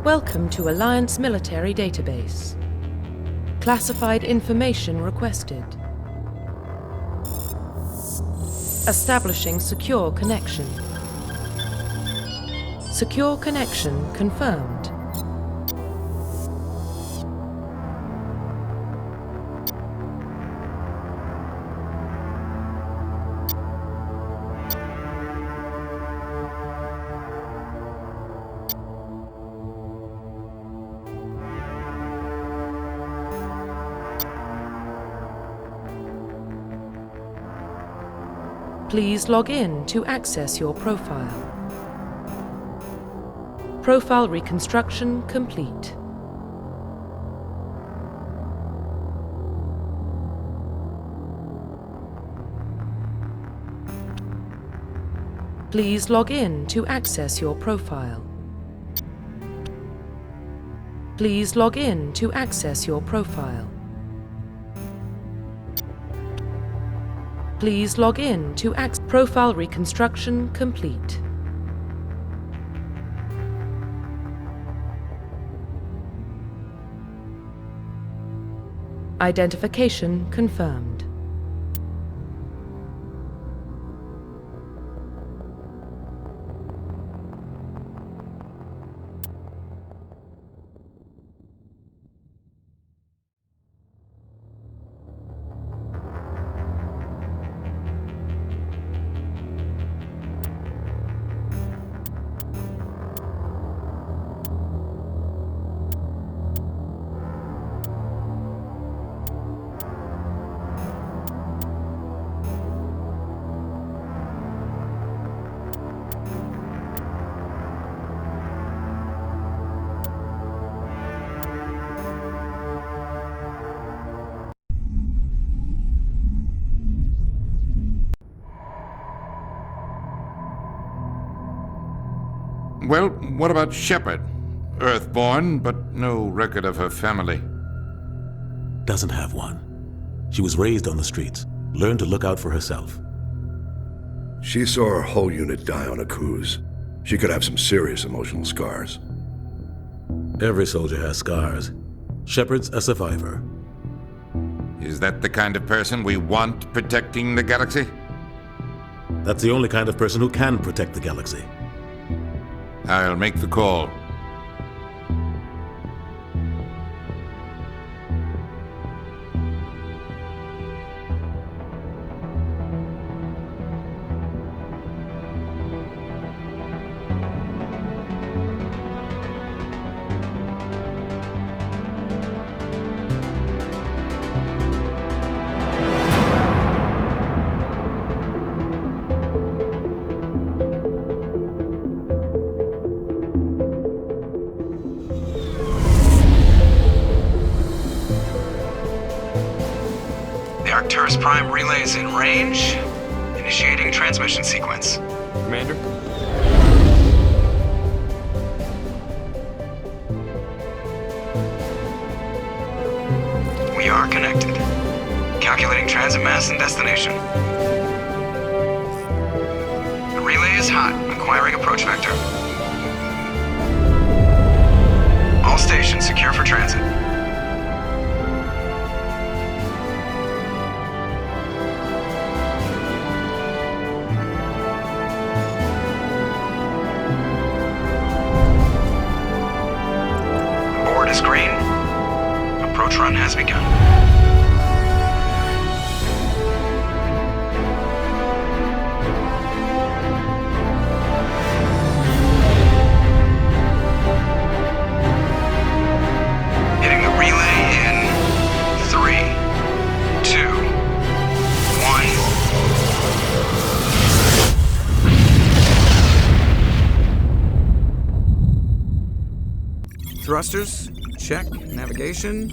Welcome to Alliance Military Database. Classified information requested. Establishing secure connection. Secure connection confirmed. Please log in to access your profile. Profile reconstruction complete. Please log in to access your profile. Please log in to access your profile. Please log in to access profile reconstruction complete. Identification confirmed. Well, what about Shepard? Earthborn, but no record of her family. Doesn't have one. She was raised on the streets, learned to look out for herself. She saw her whole unit die on a cruise. She could have some serious emotional scars. Every soldier has scars. Shepard's a survivor. Is that the kind of person we want protecting the galaxy? That's the only kind of person who can protect the galaxy. I'll make the call. Arcturus Prime relay is in range. Initiating transmission sequence. Commander? We are connected. Calculating transit mass and destination. The relay is hot. Acquiring approach vector. All stations secure for transit. Is green. Approach run has begun. Hitting the relay in 3, 2, 1. Thrusters? Check. Navigation?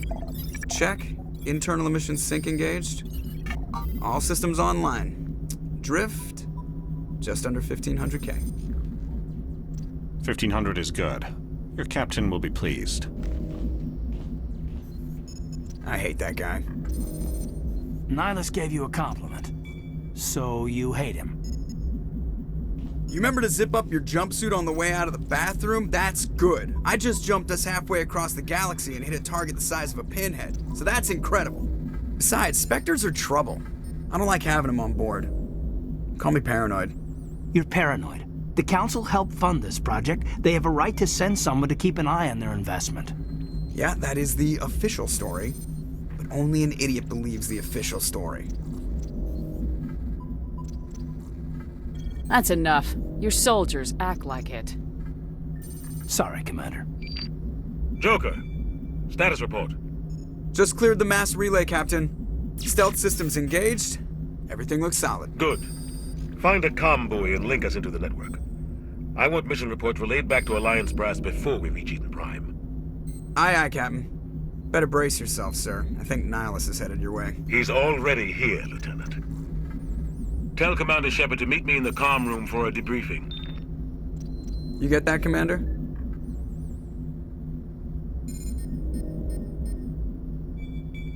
Check. Internal emissions sync engaged. All systems online. Drift? Just under 1,500 K. 1,500 is good. Your captain will be pleased. I hate that guy. Nihilus gave you a compliment. So you hate him? You remember to zip up your jumpsuit on the way out of the bathroom? That's good. I just jumped us halfway across the galaxy and hit a target the size of a pinhead, so that's incredible. Besides, Spectres are trouble. I don't like having them on board. Call me paranoid. You're paranoid. The Council helped fund this project. They have a right to send someone to keep an eye on their investment. Yeah, that is the official story. But only an idiot believes the official story. That's enough. Your soldiers act like it. Sorry, Commander. Joker, status report. Just cleared the mass relay, Captain. Stealth systems engaged. Everything looks solid. Good. Find a comm buoy and link us into the network. I want mission reports relayed back to Alliance Brass before we reach Eden Prime. Aye, aye, Captain. Better brace yourself, sir. I think Nihilus is headed your way. He's already here, Lieutenant. Tell Commander Shepard to meet me in the comm room for a debriefing. You get that, Commander?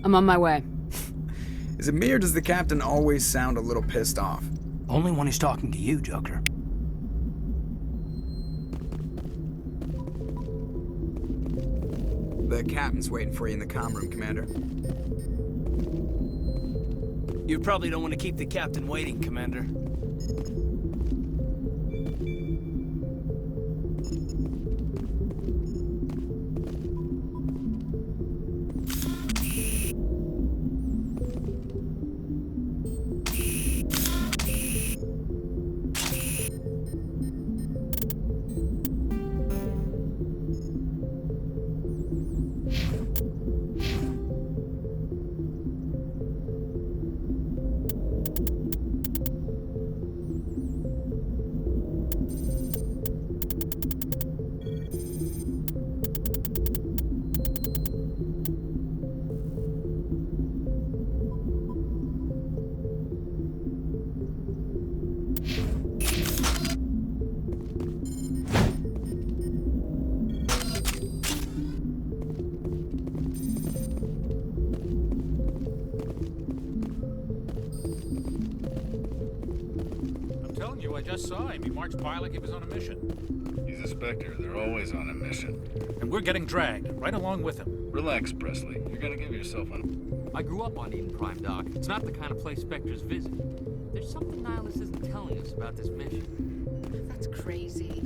I'm on my way. Is it me or does the Captain always sound a little pissed off? Only when he's talking to you, Joker. The Captain's waiting for you in the comm room, Commander. You probably don't want to keep the Captain waiting, Commander. I just saw him. He marched by like he was on a mission. He's a Spectre. They're always on a mission. And we're getting dragged, right along with him. Relax, Presley. You're gonna give yourself one. I grew up on Eden Prime, Doc. It's not the kind of place Spectres visit. There's something Nihilus isn't telling us about this mission. That's crazy.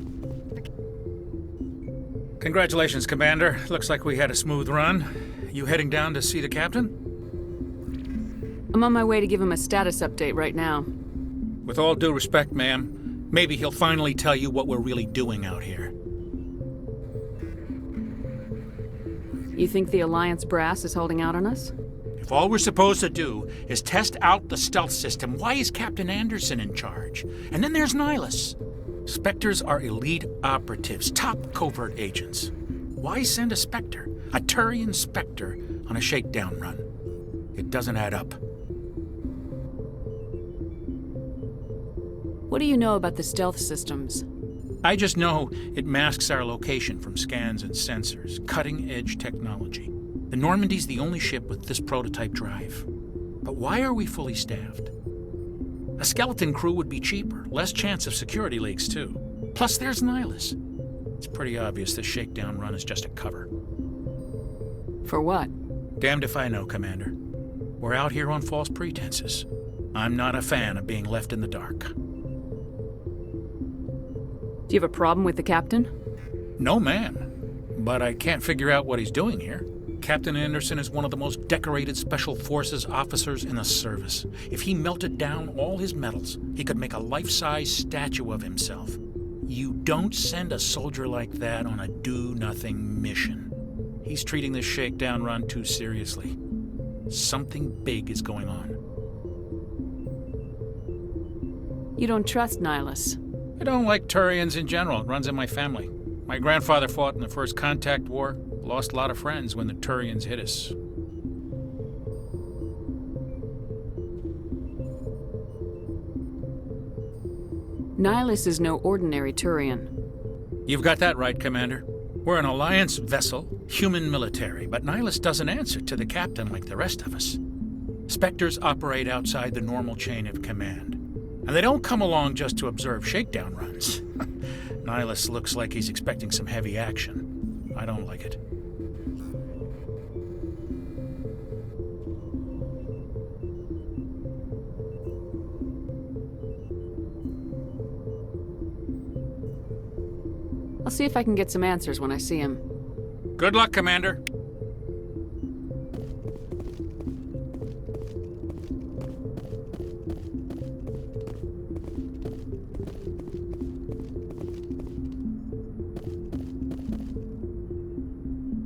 Congratulations, Commander. Looks like we had a smooth run. You heading down to see the Captain? I'm on my way to give him a status update right now. With all due respect, ma'am, maybe he'll finally tell you what we're really doing out here. You think the Alliance brass is holding out on us? If all we're supposed to do is test out the stealth system, why is Captain Anderson in charge? And then there's Nihilus. Spectres are elite operatives, top covert agents. Why send a Spectre, a Turian Spectre, on a shakedown run? It doesn't add up. What do you know about the stealth systems? I just know it masks our location from scans and sensors, cutting-edge technology. The Normandy's the only ship with this prototype drive. But why are we fully staffed? A skeleton crew would be cheaper, less chance of security leaks too. Plus there's Nihilus. It's pretty obvious this shakedown run is just a cover. For what? Damned if I know, Commander. We're out here on false pretenses. I'm not a fan of being left in the dark. Do you have a problem with the Captain? No, ma'am. But I can't figure out what he's doing here. Captain Anderson is one of the most decorated Special Forces officers in the service. If he melted down all his medals, he could make a life-size statue of himself. You don't send a soldier like that on a do-nothing mission. He's treating this shakedown run too seriously. Something big is going on. You don't trust Nihilus? I don't like Turians in general. It runs in my family. My grandfather fought in the First Contact War. Lost a lot of friends when the Turians hit us. Nihilus is no ordinary Turian. You've got that right, Commander. We're an Alliance vessel, human military, but Nihilus doesn't answer to the Captain like the rest of us. Spectres operate outside the normal chain of command. And they don't come along just to observe shakedown runs. Nihilus looks like he's expecting some heavy action. I don't like it. I'll see if I can get some answers when I see him. Good luck, Commander.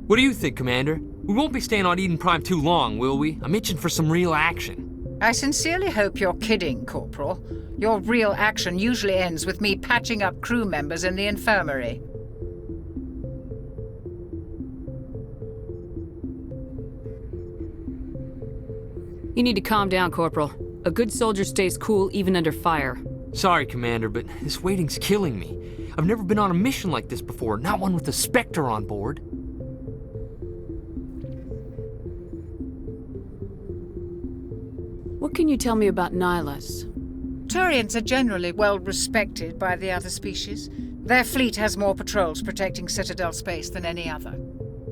What do you think, Commander? We won't be staying on Eden Prime too long, will we? I'm itching for some real action. I sincerely hope you're kidding, Corporal. Your real action usually ends with me patching up crew members in the infirmary. You need to calm down, Corporal. A good soldier stays cool even under fire. Sorry, Commander, but this waiting's killing me. I've never been on a mission like this before, not one with a Spectre on board. What can you tell me about Nihilus? Turians are generally well respected by the other species. Their fleet has more patrols protecting Citadel space than any other.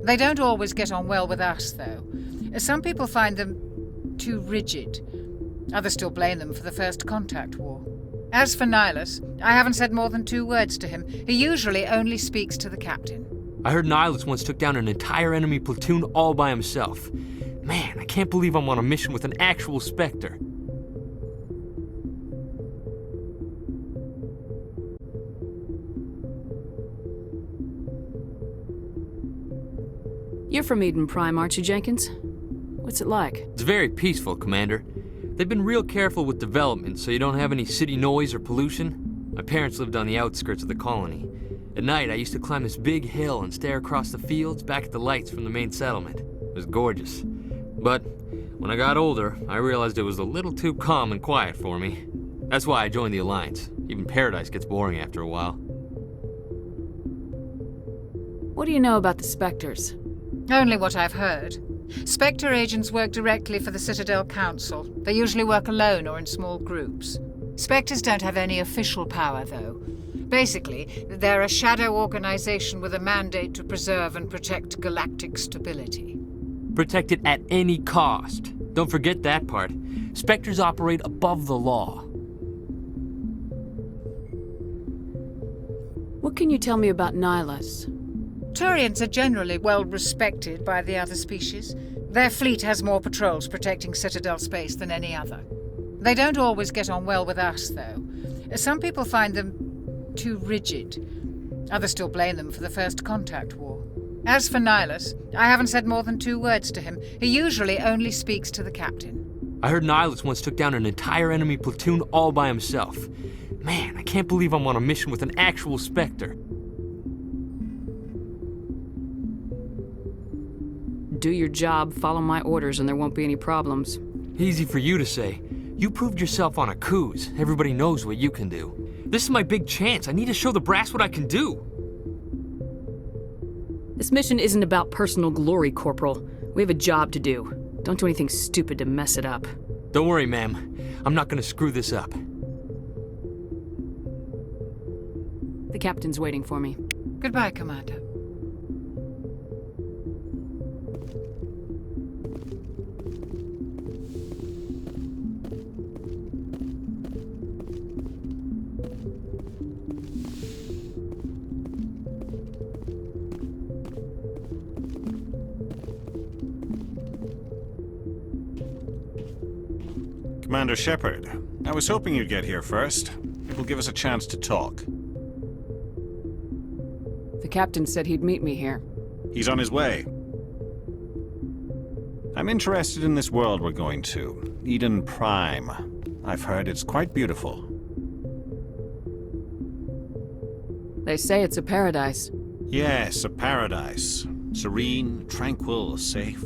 They don't always get on well with us, though. Some people find them too rigid. Others still blame them for the First Contact War. As for Nihilus, I haven't said more than 2 words to him. He usually only speaks to the captain. I heard Nihilus once took down an entire enemy platoon all by himself. Man, I can't believe I'm on a mission with an actual Spectre. You're from Eden Prime, aren't you, Jenkins? What's it like? It's very peaceful, Commander. They've been real careful with development, so you don't have any city noise or pollution. My parents lived on the outskirts of the colony. At night, I used to climb this big hill and stare across the fields back at the lights from the main settlement. It was gorgeous. But when I got older, I realized it was a little too calm and quiet for me. That's why I joined the Alliance. Even Paradise gets boring after a while. What do you know about the Spectres? Only what I've heard. Spectre agents work directly for the Citadel Council. They usually work alone or in small groups. Spectres don't have any official power, though. Basically, they're a shadow organization with a mandate to preserve and protect galactic stability. Protect it at any cost. Don't forget that part. Spectres operate above the law. What can you tell me about Nihilus? Turians are generally well respected by the other species. Their fleet has more patrols protecting Citadel space than any other. They don't always get on well with us, though. Some people find them too rigid. Others still blame them for the First Contact War. As for Nihilus, I haven't said more than 2 words to him. He usually only speaks to the captain. I heard Nihilus once took down an entire enemy platoon all by himself. Man, I can't believe I'm on a mission with an actual Spectre. Do your job, follow my orders, and there won't be any problems. Easy for you to say. You proved yourself on Akuz. Everybody knows what you can do. This is my big chance. I need to show the brass what I can do. This mission isn't about personal glory, Corporal. We have a job to do. Don't do anything stupid to mess it up. Don't worry, ma'am. I'm not gonna screw this up. The captain's waiting for me. Goodbye, Commander. Commander Shepard, I was hoping you'd get here first. It will give us a chance to talk. The captain said he'd meet me here. He's on his way. I'm interested in this world we're going to, Eden Prime. I've heard it's quite beautiful. They say it's a paradise. Yes, a paradise. Serene, tranquil, safe.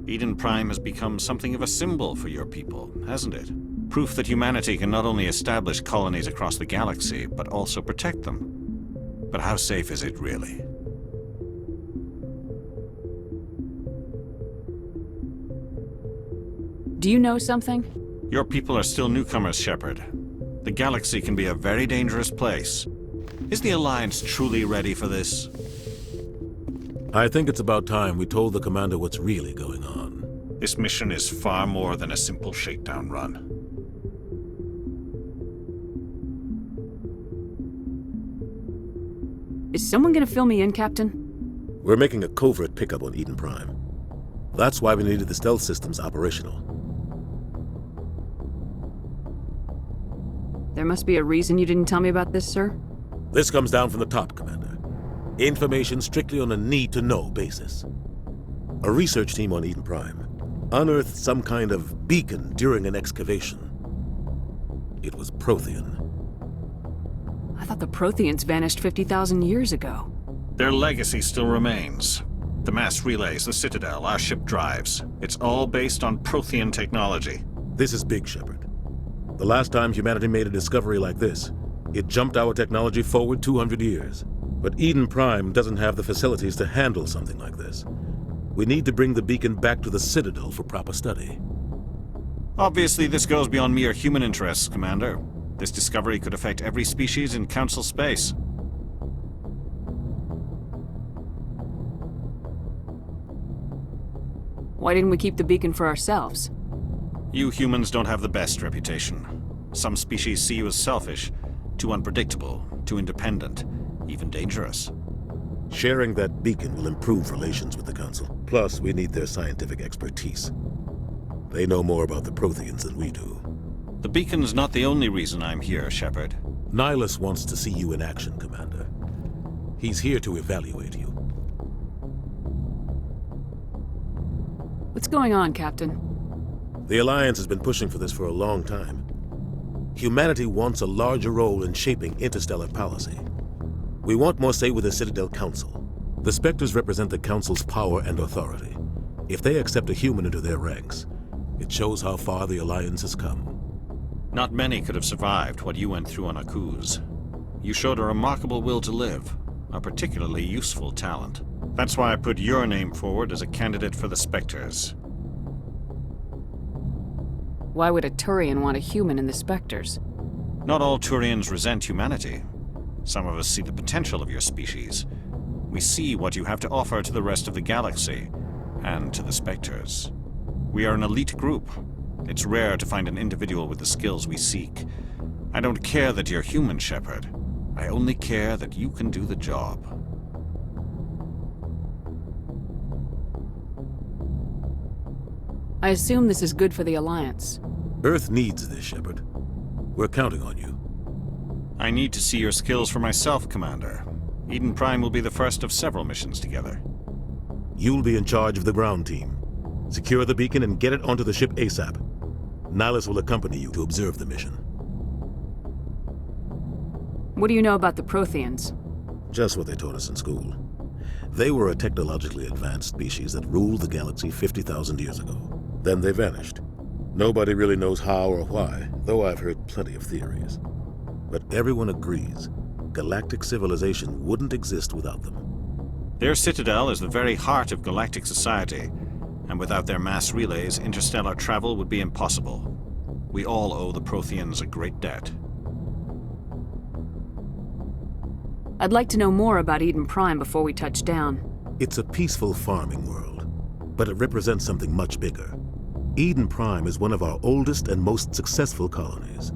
Eden Prime has become something of a symbol for your people, hasn't it? Proof that humanity can not only establish colonies across the galaxy, but also protect them. But how safe is it really? Do you know something? Your people are still newcomers, Shepard. The galaxy can be a very dangerous place. Is the Alliance truly ready for this? I think it's about time we told the Commander what's really going on. This mission is far more than a simple shakedown run. Is someone gonna fill me in, Captain? We're making a covert pickup on Eden Prime. That's why we needed the stealth systems operational. There must be a reason you didn't tell me about this, sir? This comes down from the top, Commander. Information strictly on a need-to-know basis. A research team on Eden Prime unearthed some kind of beacon during an excavation. It was Prothean. I thought the Protheans vanished 50,000 years ago. Their legacy still remains. The mass relays, the Citadel, our ship drives. It's all based on Prothean technology. This is big, Shepard. The last time humanity made a discovery like this, it jumped our technology forward 200 years. But Eden Prime doesn't have the facilities to handle something like this. We need to bring the beacon back to the Citadel for proper study. Obviously, this goes beyond mere human interests, Commander. This discovery could affect every species in Council space. Why didn't we keep the beacon for ourselves? You humans don't have the best reputation. Some species see you as selfish, too unpredictable, too independent, even dangerous. Sharing that beacon will improve relations with the Council. Plus, we need their scientific expertise. They know more about the Protheans than we do. The beacon's not the only reason I'm here, Shepard. Nihilus wants to see you in action, Commander. He's here to evaluate you. What's going on, Captain? The Alliance has been pushing for this for a long time. Humanity wants a larger role in shaping interstellar policy. We want more say with the Citadel Council. The Spectres represent the Council's power and authority. If they accept a human into their ranks, it shows how far the Alliance has come. Not many could have survived what you went through on Akuz. You showed a remarkable will to live, a particularly useful talent. That's why I put your name forward as a candidate for the Spectres. Why would a Turian want a human in the Spectres? Not all Turians resent humanity. Some of us see the potential of your species. We see what you have to offer to the rest of the galaxy, and to the Spectres. We are an elite group. It's rare to find an individual with the skills we seek. I don't care that you're human, Shepard. I only care that you can do the job. I assume this is good for the Alliance. Earth needs this, Shepard. We're counting on you. I need to see your skills for myself, Commander. Eden Prime will be the first of several missions together. You'll be in charge of the ground team. Secure the beacon and get it onto the ship ASAP. Nihilus will accompany you to observe the mission. What do you know about the Protheans? Just what they taught us in school. They were a technologically advanced species that ruled the galaxy 50,000 years ago. Then they vanished. Nobody really knows how or why, though I've heard plenty of theories. But everyone agrees, galactic civilization wouldn't exist without them. Their citadel is the very heart of galactic society, and without their mass relays, interstellar travel would be impossible. We all owe the Protheans a great debt. I'd like to know more about Eden Prime before we touch down. It's a peaceful farming world, but it represents something much bigger. Eden Prime is one of our oldest and most successful colonies.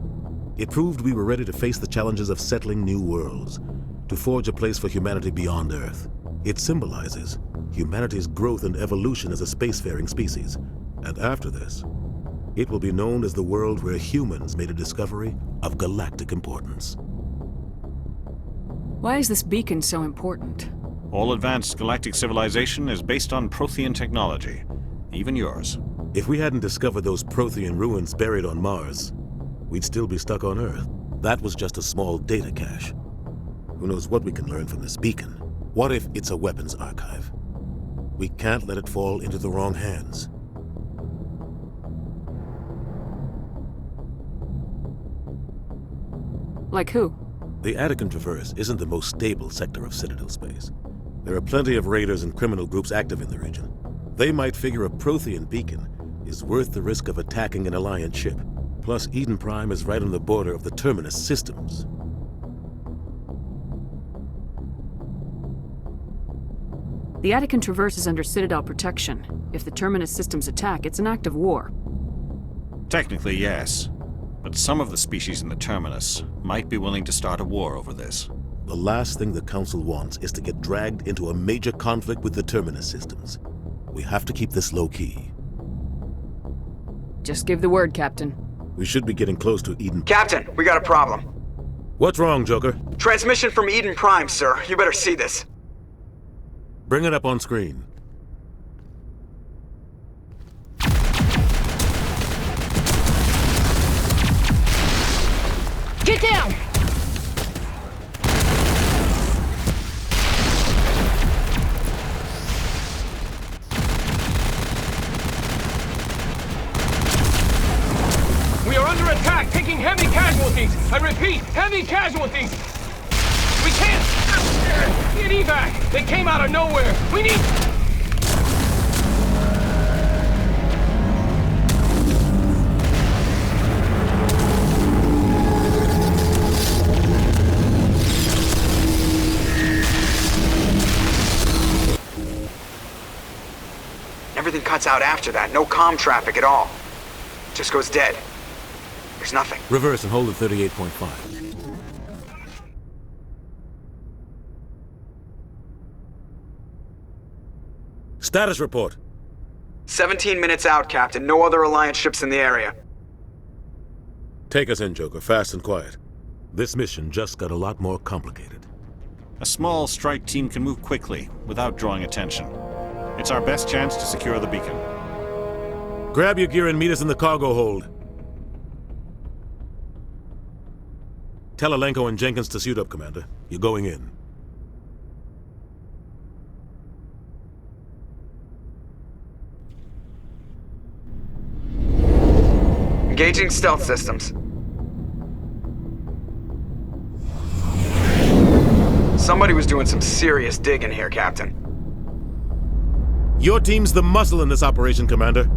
It proved we were ready to face the challenges of settling new worlds, to forge a place for humanity beyond Earth. It symbolizes humanity's growth and evolution as a spacefaring species. And after this, it will be known as the world where humans made a discovery of galactic importance. Why is this beacon so important? All advanced galactic civilization is based on Prothean technology, even yours. If we hadn't discovered those Prothean ruins buried on Mars, we'd still be stuck on Earth. That was just a small data cache. Who knows what we can learn from this beacon? What if it's a weapons archive? We can't let it fall into the wrong hands. Like who? The Attican Traverse isn't the most stable sector of Citadel space. There are plenty of raiders and criminal groups active in the region. They might figure a Prothean beacon is worth the risk of attacking an Alliance ship. Plus, Eden Prime is right on the border of the Terminus systems. The Attican Traverse is under Citadel protection. If the Terminus systems attack, it's an act of war. Technically, yes. But some of the species in the Terminus might be willing to start a war over this. The last thing the Council wants is to get dragged into a major conflict with the Terminus systems. We have to keep this low-key. Just give the word, Captain. We should be getting close to Eden. Captain, we got a problem. What's wrong, Joker? Transmission from Eden Prime, sir. You better see this. Bring it up on screen. Get down! We are under attack, taking heavy casualties. I repeat, heavy casualties. We can't get evac. They came out of nowhere. We need... Everything cuts out after that. No comm traffic at all. Just goes dead. There's nothing. Reverse and hold at 38.5. Status report. 17 minutes out, Captain. No other Alliance ships in the area. Take us in, Joker, fast and quiet. This mission just got a lot more complicated. A small strike team can move quickly, without drawing attention. It's our best chance to secure the beacon. Grab your gear and meet us in the cargo hold. Tell Alenko and Jenkins to suit up, Commander. You're going in. Engaging stealth systems. Somebody was doing some serious digging here, Captain. Your team's the muscle in this operation, Commander.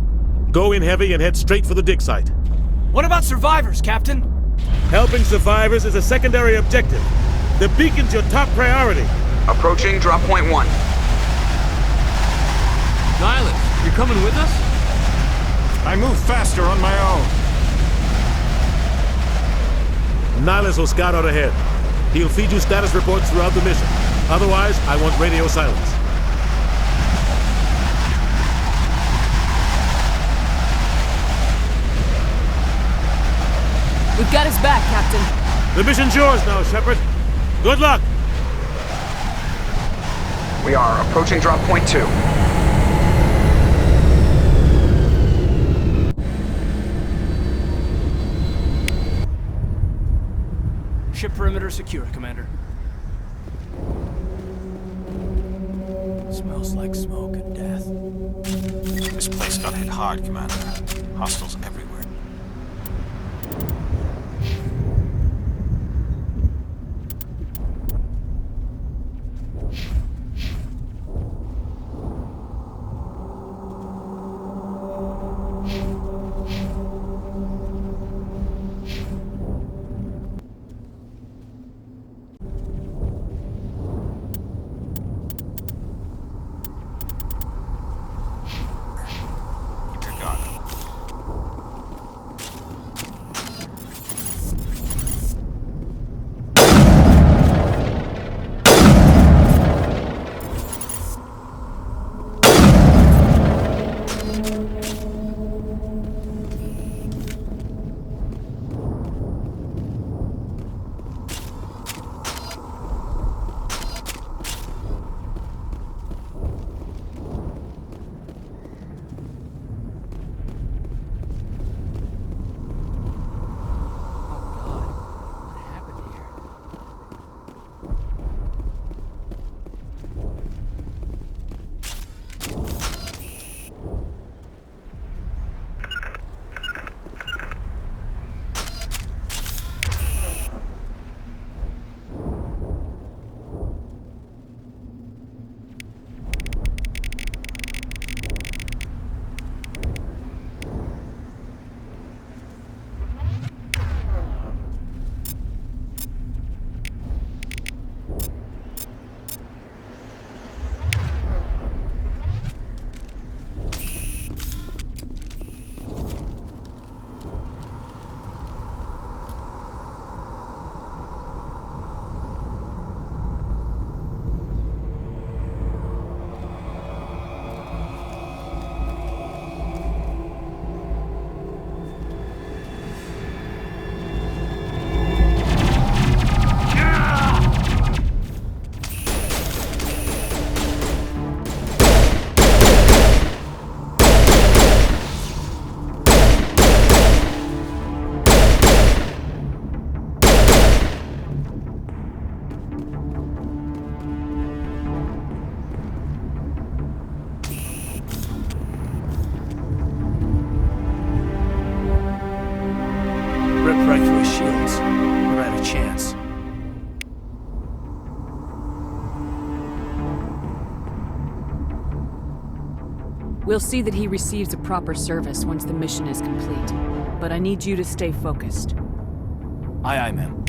Go in heavy and head straight for the dig site. What about survivors, Captain? Helping survivors is a secondary objective. The beacon's your top priority. Approaching drop point 1. Nihilus, you're coming with us? I move faster on my own. Nihilus will scout out ahead. He'll feed you status reports throughout the mission. Otherwise, I want radio silence. We've got his back, Captain. The mission's yours now, Shepard. Good luck! We are approaching drop point 2. Ship perimeter secure, Commander. Smells like smoke and death. This place got hit hard, Commander. Hostiles everywhere. chance. We'll see that he receives a proper service once the mission is complete. But I need you to stay focused. Aye, aye, ma'am.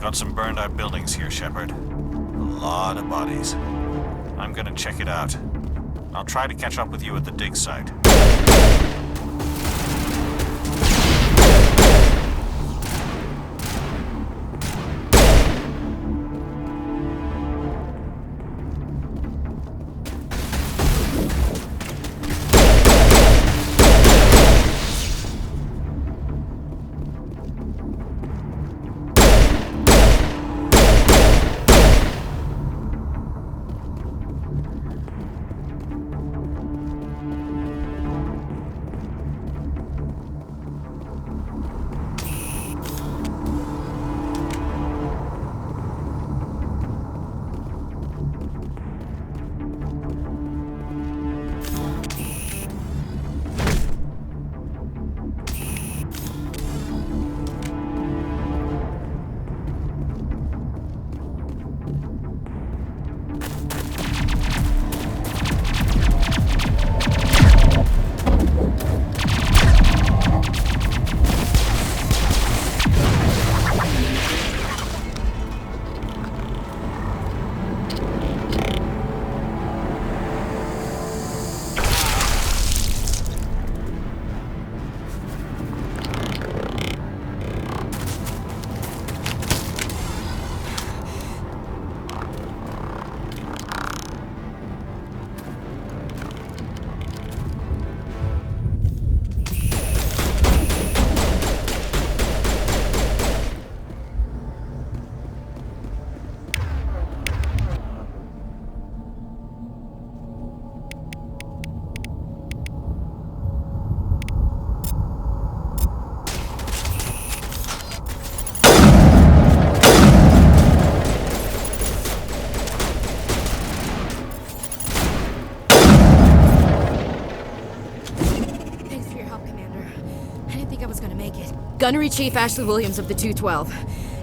Got some burned out buildings here, Shepard. A lot of bodies. I'm gonna check it out. I'll try to catch up with you at the dig site. Gunnery Chief Ashley Williams of the 212.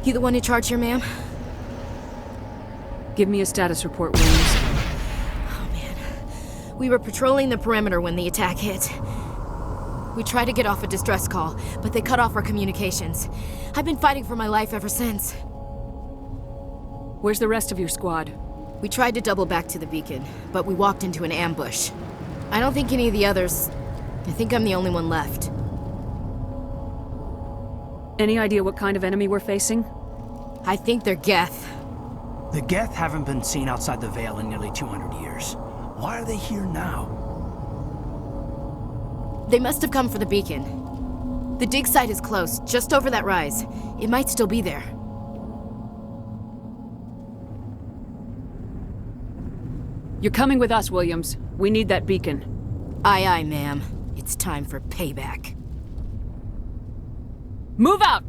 You the one in charge here, ma'am? Give me a status report, Williams. Oh, man. We were patrolling the perimeter when the attack hit. We tried to get off a distress call, but they cut off our communications. I've been fighting for my life ever since. Where's the rest of your squad? We tried to double back to the beacon, but we walked into an ambush. I don't think any of the others... I think I'm the only one left. Any idea what kind of enemy we're facing? I think they're Geth. The Geth haven't been seen outside the Veil in nearly 200 years. Why are they here now? They must have come for the beacon. The dig site is close, just over that rise. It might still be there. You're coming with us, Williams. We need that beacon. Aye, aye, ma'am. It's time for payback. Move out!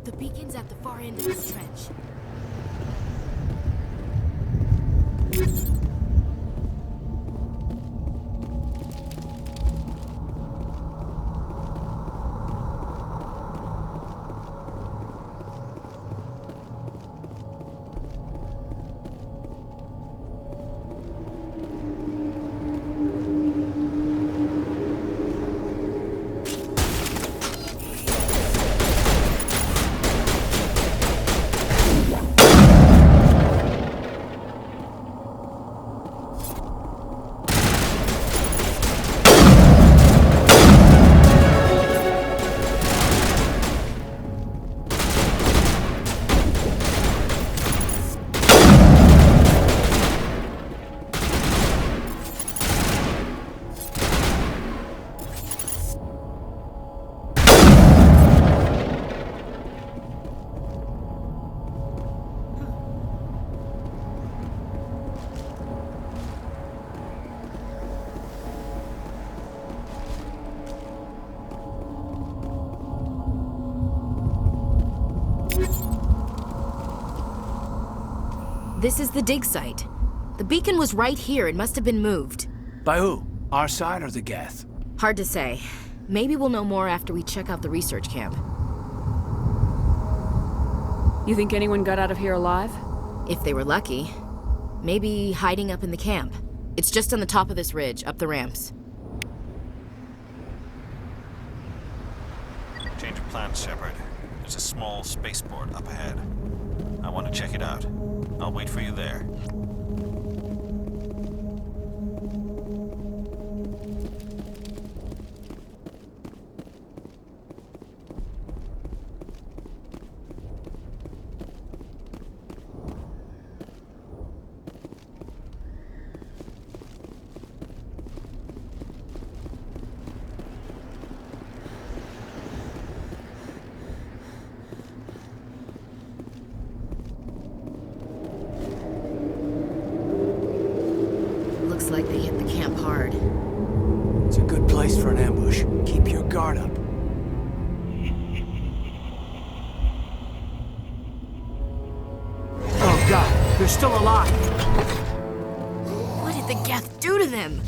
The beacon's at the far end of this trench. This is the dig site. The beacon was right here. It must have been moved. By who? Our side or the Geth? Hard to say. Maybe we'll know more after we check out the research camp. You think anyone got out of here alive? If they were lucky. Maybe hiding up in the camp. It's just on the top of this ridge, up the ramps. Change of plans, Shepard. There's a small spaceport up ahead. I want to check it out. I'll wait for you there. Looks like they hit the camp hard. It's a good place for an ambush. Keep your guard up. Oh god, they're still alive! What did the Geth do to them?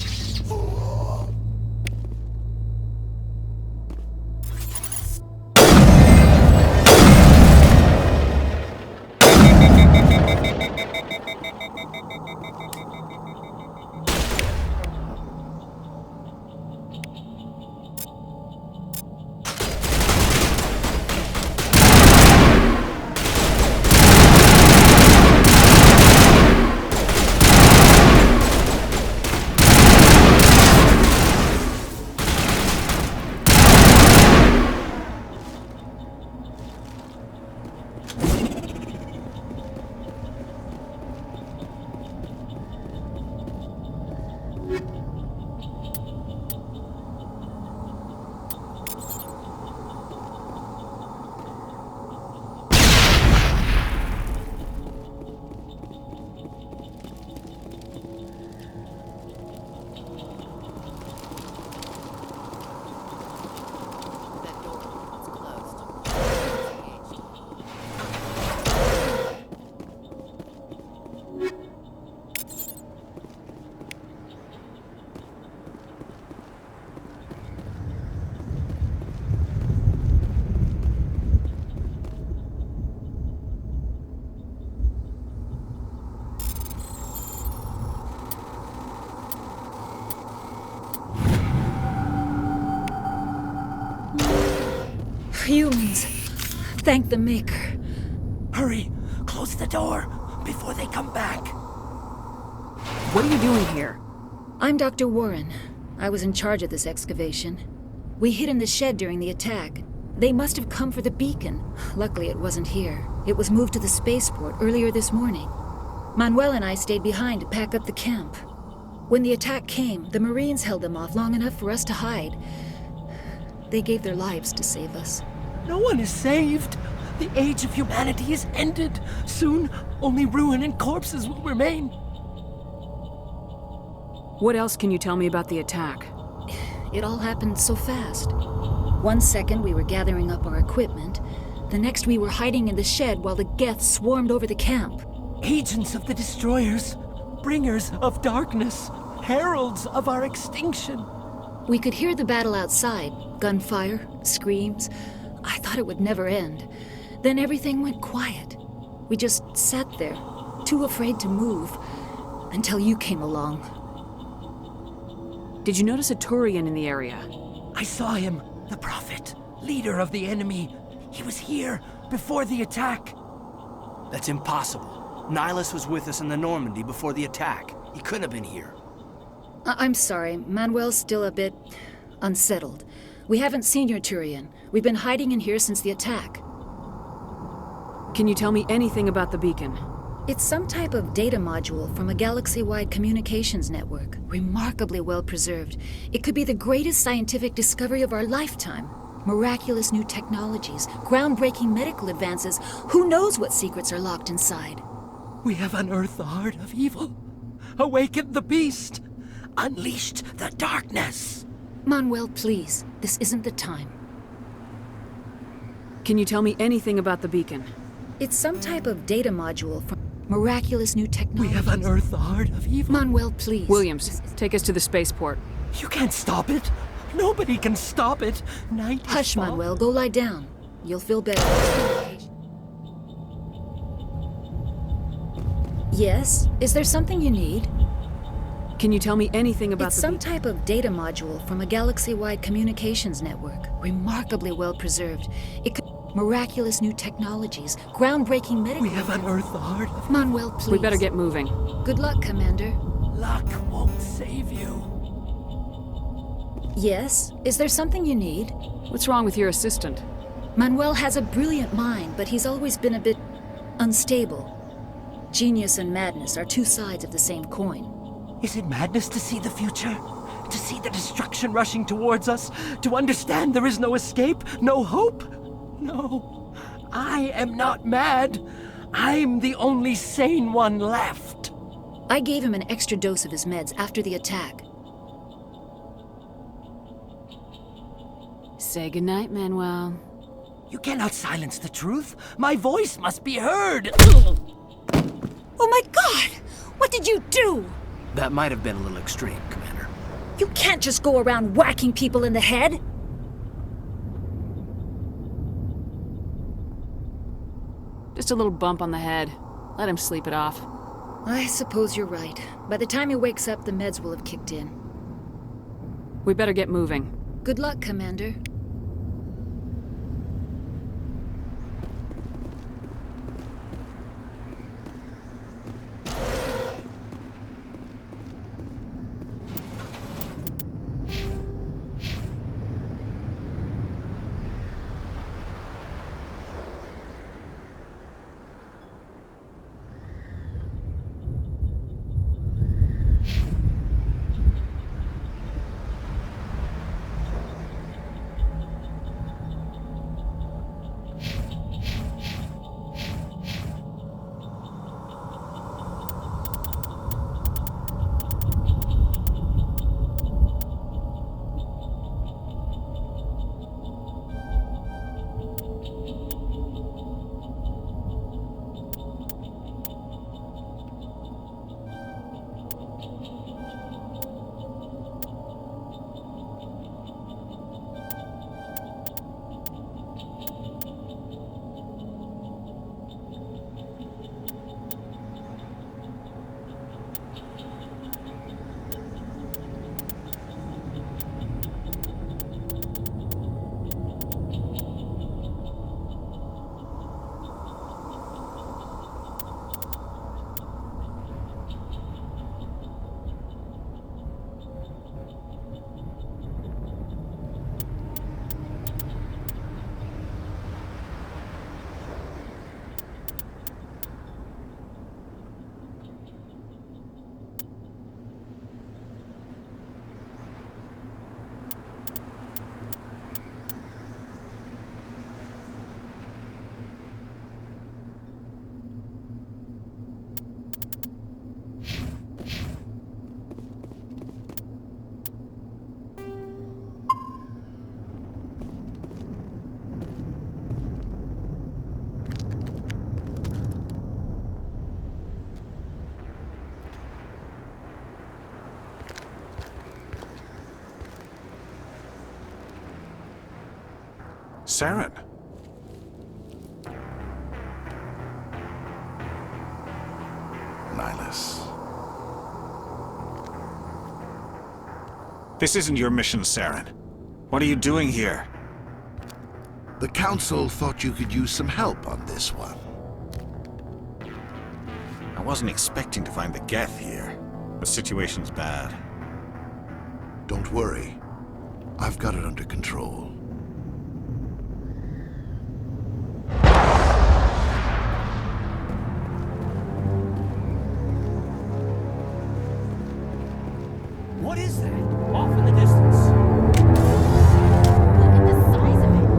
Humans. Thank the Maker. Hurry! Close the door before they come back. What are you doing here? I'm Dr. Warren. I was in charge of this excavation. We hid in the shed during the attack. They must have come for the beacon. Luckily, it wasn't here. It was moved to the spaceport earlier this morning. Manuel and I stayed behind to pack up the camp. When the attack came, the Marines held them off long enough for us to hide. They gave their lives to save us. No one is saved. The age of humanity is ended. Soon, only ruin and corpses will remain. What else can you tell me about the attack? It all happened so fast. 1 second we were gathering up our equipment. The next we were hiding in the shed while the Geth swarmed over the camp. Agents of the destroyers. bringers of darkness, heralds of our extinction. We could hear the battle outside. Gunfire, screams. I thought it would never end. Then everything went quiet. We just sat there, too afraid to move, until you came along. Did you notice a Turian in the area? I saw him, the Prophet, leader of the enemy. He was here before the attack. That's impossible. Nihilus was with us in the Normandy before the attack. He couldn't have been here. I'm sorry, Manuel's still a bit unsettled. We haven't seen your Turian. We've been hiding in here since the attack. Can you tell me anything about the beacon? It's some type of data module from a galaxy-wide communications network. Remarkably well preserved. It could be the greatest scientific discovery of our lifetime. Miraculous new technologies, groundbreaking medical advances. Who knows what secrets are locked inside? We have unearthed the heart of evil, awakened the beast, unleashed the darkness. Manuel, please. This isn't the time. Can you tell me anything about the beacon? It's some type of data module from miraculous new technologies. We have unearthed the heart of evil. Manuel, please. Williams, take us to the spaceport. You can't stop it. Nobody can stop it. Night is Hush, falling. Manuel. Go lie down. You'll feel better. Yes? Is there something you need? Can you tell me anything about It's some type of data module from a galaxy-wide communications network. Remarkably well preserved. It could... Miraculous new technologies, groundbreaking medical... We have unearthed the heart of... Manuel, please. We better get moving. Good luck, Commander. Luck won't save you. Yes? Is there something you need? What's wrong with your assistant? Manuel has a brilliant mind, but he's always been a bit unstable. Genius and madness are two sides of the same coin. Is it madness to see the future? To see the destruction rushing towards us? To understand there is no escape? No hope? No. I am not mad. I'm the only sane one left. I gave him an extra dose of his meds after the attack. Say goodnight, Manuel. You cannot silence the truth. My voice must be heard. Oh my God! What did you do? That might have been a little extreme, Commander. You can't just go around whacking people in the head. Just a little bump on the head. Let him sleep it off. I suppose you're right. By the time he wakes up, the meds will have kicked in. We better get moving. Good luck, Commander. Saren. Nihilus. This isn't your mission, Saren. What are you doing here? The Council thought you could use some help on this one. I wasn't expecting to find the Geth here. The situation's bad. Don't worry. I've got it under control. What is that? Off in the distance. Look at the size of it.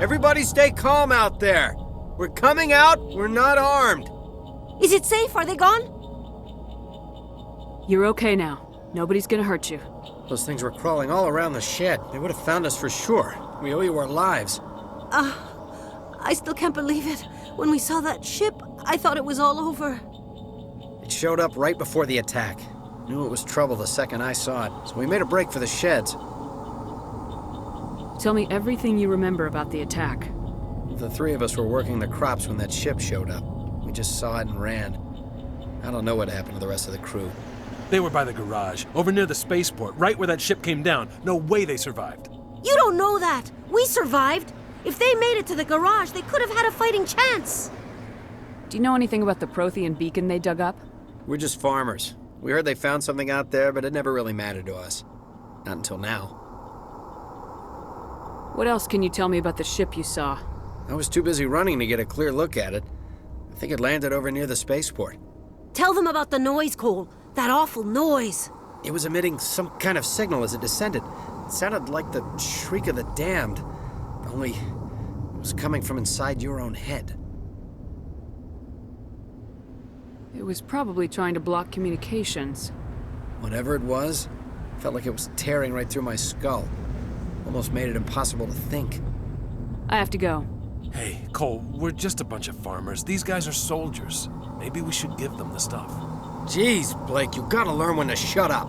Everybody stay calm out there. We're coming out, we're not armed. Is it safe? Are they gone? You're okay now. Nobody's gonna hurt you. Those things were crawling all around the shed. They would have found us for sure. We owe you our lives. I still can't believe it. When we saw that ship, I thought it was all over. It showed up right before the attack. Knew it was trouble the second I saw it, so we made a break for the sheds. Tell me everything you remember about the attack. The three of us were working the crops when that ship showed up. We just saw it and ran. I don't know what happened to the rest of the crew. They were by the garage, over near the spaceport, right where that ship came down. No way they survived. You don't know that. We survived. If they made it to the garage, they could have had a fighting chance. Do you know anything about the Prothean beacon they dug up? We're just farmers. We heard they found something out there, but it never really mattered to us. Not until now. What else can you tell me about the ship you saw? I was too busy running to get a clear look at it. I think it landed over near the spaceport. Tell them about the noise, Cole. That awful noise. It was emitting some kind of signal as it descended. It sounded like the shriek of the damned. Only it was coming from inside your own head. It was probably trying to block communications. Whatever it was, felt like it was tearing right through my skull. Almost made it impossible to think. I have to go. Hey, Cole, we're just a bunch of farmers. These guys are soldiers. Maybe we should give them the stuff. Jeez, Blake, you gotta learn when to shut up.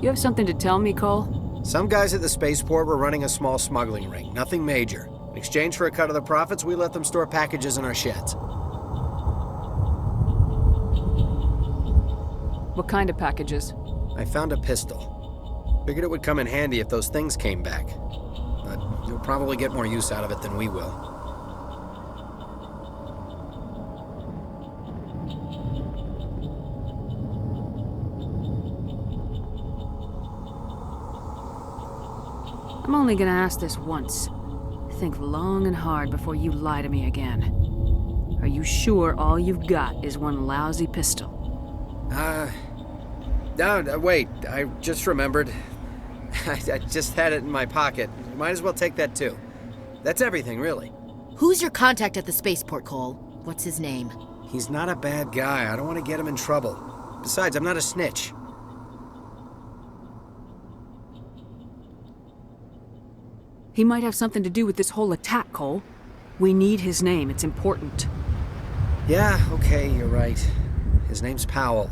You have something to tell me, Cole? Some guys at the spaceport were running a small smuggling ring, nothing major. In exchange for a cut of the profits, we let them store packages in our sheds. What kind of packages? I found a pistol. Figured it would come in handy if those things came back. But you'll probably get more use out of it than we will. I'm only gonna ask this once. Think long and hard before you lie to me again. Are you sure all you've got is one lousy pistol? No, wait, I just remembered. I just had it in my pocket. Might as well take that too. That's everything, really. Who's your contact at the spaceport, Cole? What's his name? He's not a bad guy. I don't want to get him in trouble. Besides, I'm not a snitch. He might have something to do with this whole attack, Cole. We need his name. It's important. Yeah, okay, you're right. His name's Powell.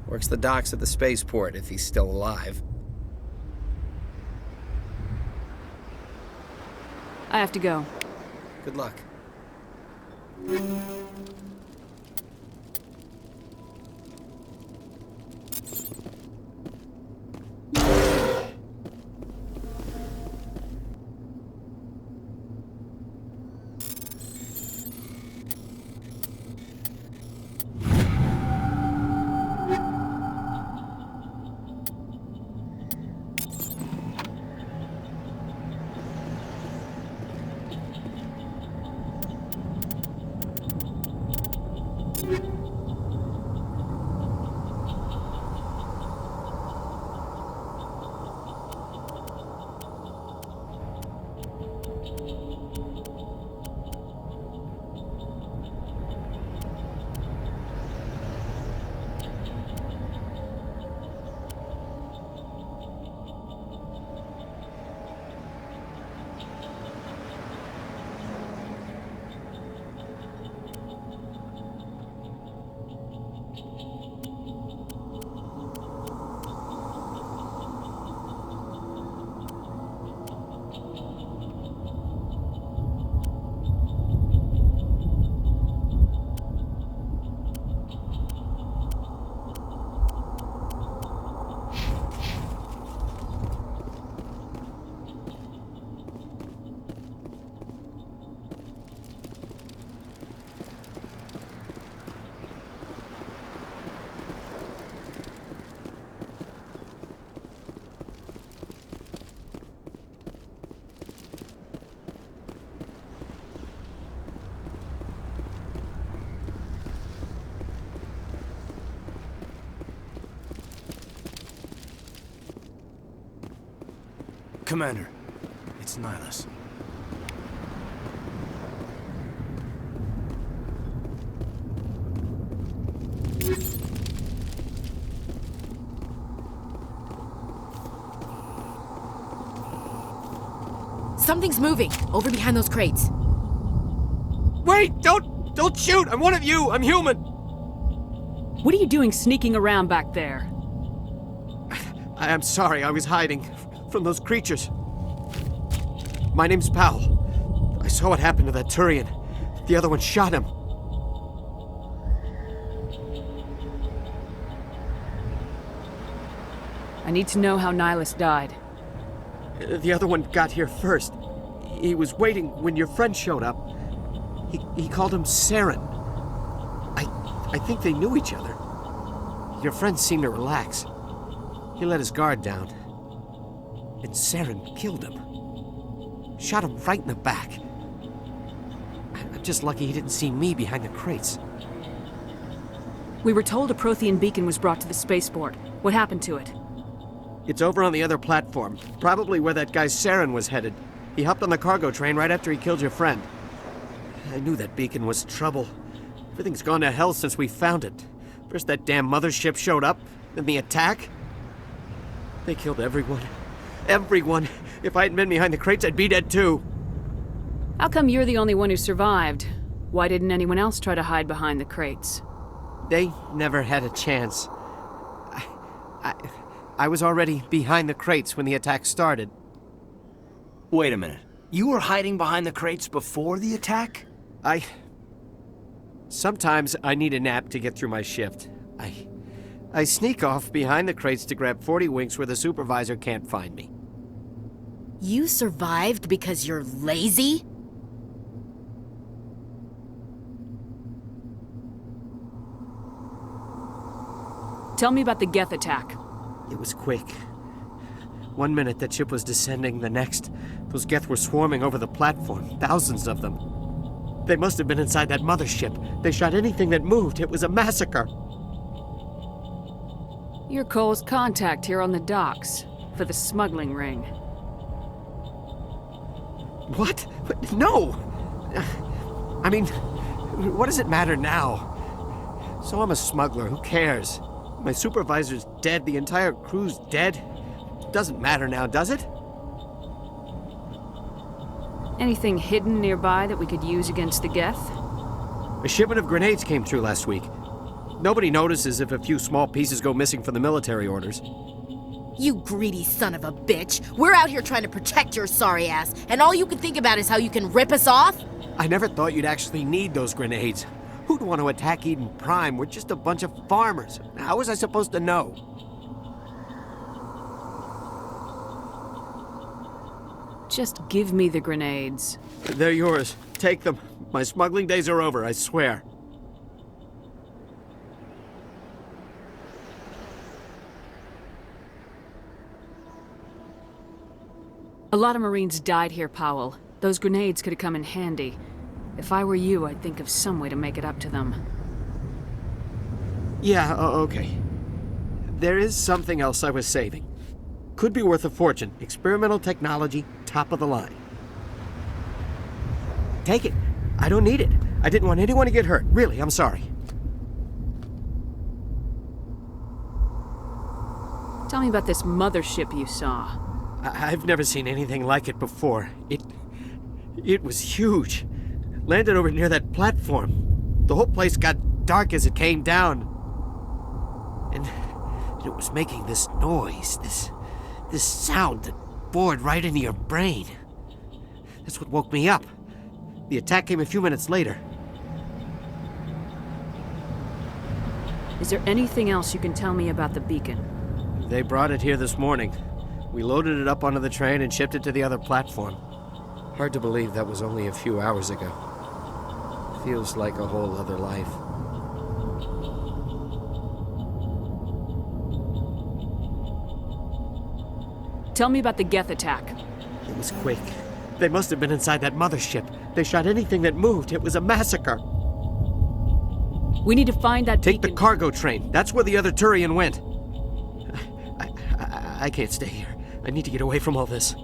Works the docks at the spaceport, if he's still alive. I have to go. Good luck. Commander, it's Nihilus. Something's moving, over behind those crates. Wait! Don't shoot! I'm one of you! I'm human! What are you doing sneaking around back there? I'm sorry, I was hiding from those creatures. My name's Powell. I saw what happened to that Turian. The other one shot him. I need to know how Nihilus died. The other one got here first. He was waiting when your friend showed up. He called him Saren. I think they knew each other. Your friend seemed to relax. He let his guard down. And Saren killed him. Shot him right in the back. I'm just lucky he didn't see me behind the crates. We were told a Prothean beacon was brought to the spaceport. What happened to it? It's over on the other platform. Probably where that guy Saren was headed. He hopped on the cargo train right after he killed your friend. I knew that beacon was trouble. Everything's gone to hell since we found it. First that damn mothership showed up, then the attack. They killed everyone. Everyone. If I hadn't been behind the crates, I'd be dead too. How come you're the only one who survived? Why didn't anyone else try to hide behind the crates? They never had a chance. I was already behind the crates when the attack started. Wait a minute. You were hiding behind the crates before the attack? Sometimes I need a nap to get through my shift. I sneak off behind the crates to grab 40 winks where the supervisor can't find me. You survived because you're lazy? Tell me about the Geth attack. It was quick. 1 minute that ship was descending, the next, those Geth were swarming over the platform, thousands of them. They must have been inside that mothership. They shot anything that moved. It was a massacre. You're Cole's contact here on the docks for the smuggling ring. What? No! I mean, what does it matter now? So I'm a smuggler, who cares? My supervisor's dead, the entire crew's dead. Doesn't matter now, does it? Anything hidden nearby that we could use against the Geth? A shipment of grenades came through last week. Nobody notices if a few small pieces go missing from the military orders. You greedy son of a bitch. We're out here trying to protect your sorry ass, and all you can think about is how you can rip us off? I never thought you'd actually need those grenades. Who'd want to attack Eden Prime? We're just a bunch of farmers. How was I supposed to know? Just give me the grenades. They're yours. Take them. My smuggling days are over, I swear. A lot of Marines died here, Powell. Those grenades could have come in handy. If I were you, I'd think of some way to make it up to them. Yeah, okay. There is something else I was saving. Could be worth a fortune. Experimental technology, top of the line. Take it. I don't need it. I didn't want anyone to get hurt. Really, I'm sorry. Tell me about this mothership you saw. I've never seen anything like it before. It was huge. Landed over near that platform. The whole place got dark as it came down. And it was making this noise, this sound that bored right into your brain. That's what woke me up. The attack came a few minutes later. Is there anything else you can tell me about the beacon? They brought it here this morning. We loaded it up onto the train and shipped it to the other platform. Hard to believe that was only a few hours ago. Feels like a whole other life. Tell me about the Geth attack. It was quick. They must have been inside that mothership. They shot anything that moved. It was a massacre. We need to find that Take the cargo train. That's where the other Turian went. I can't stay here. I need to get away from all this.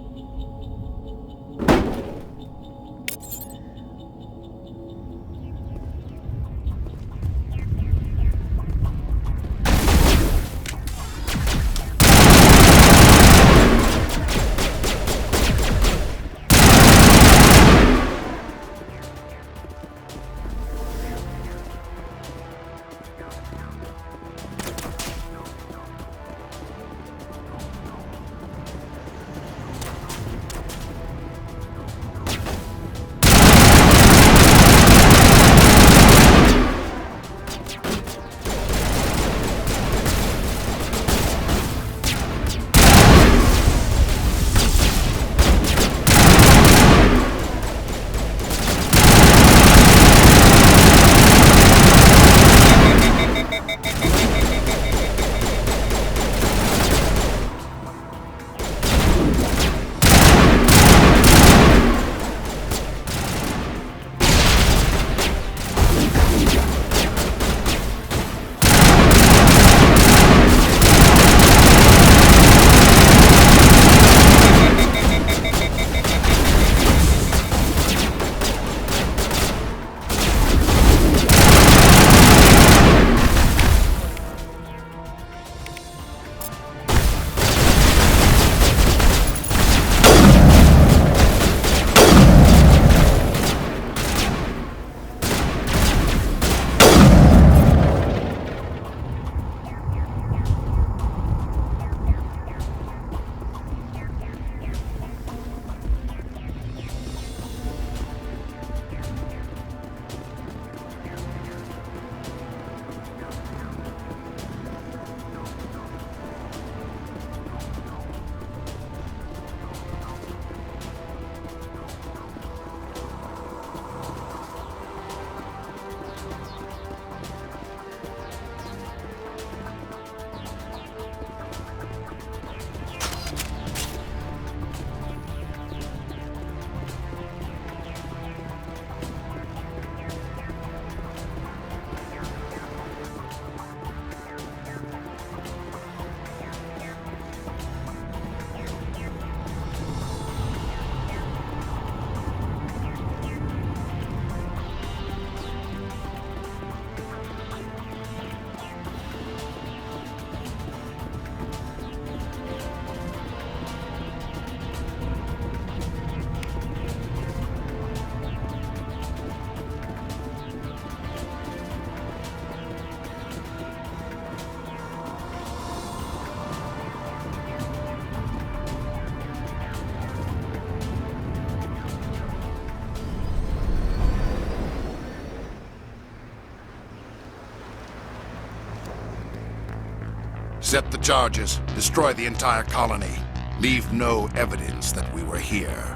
Set the charges. Destroy the entire colony. Leave no evidence that we were here.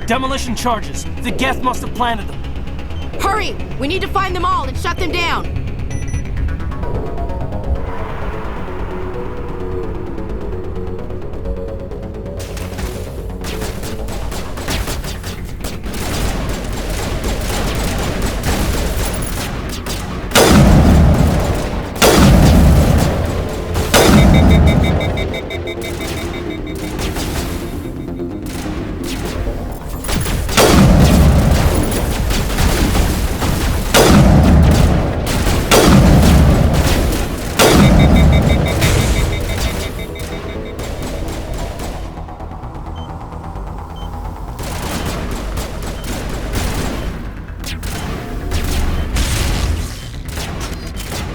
Demolition charges. The Geth must have planted them. Hurry! We need to find them all and shut them down!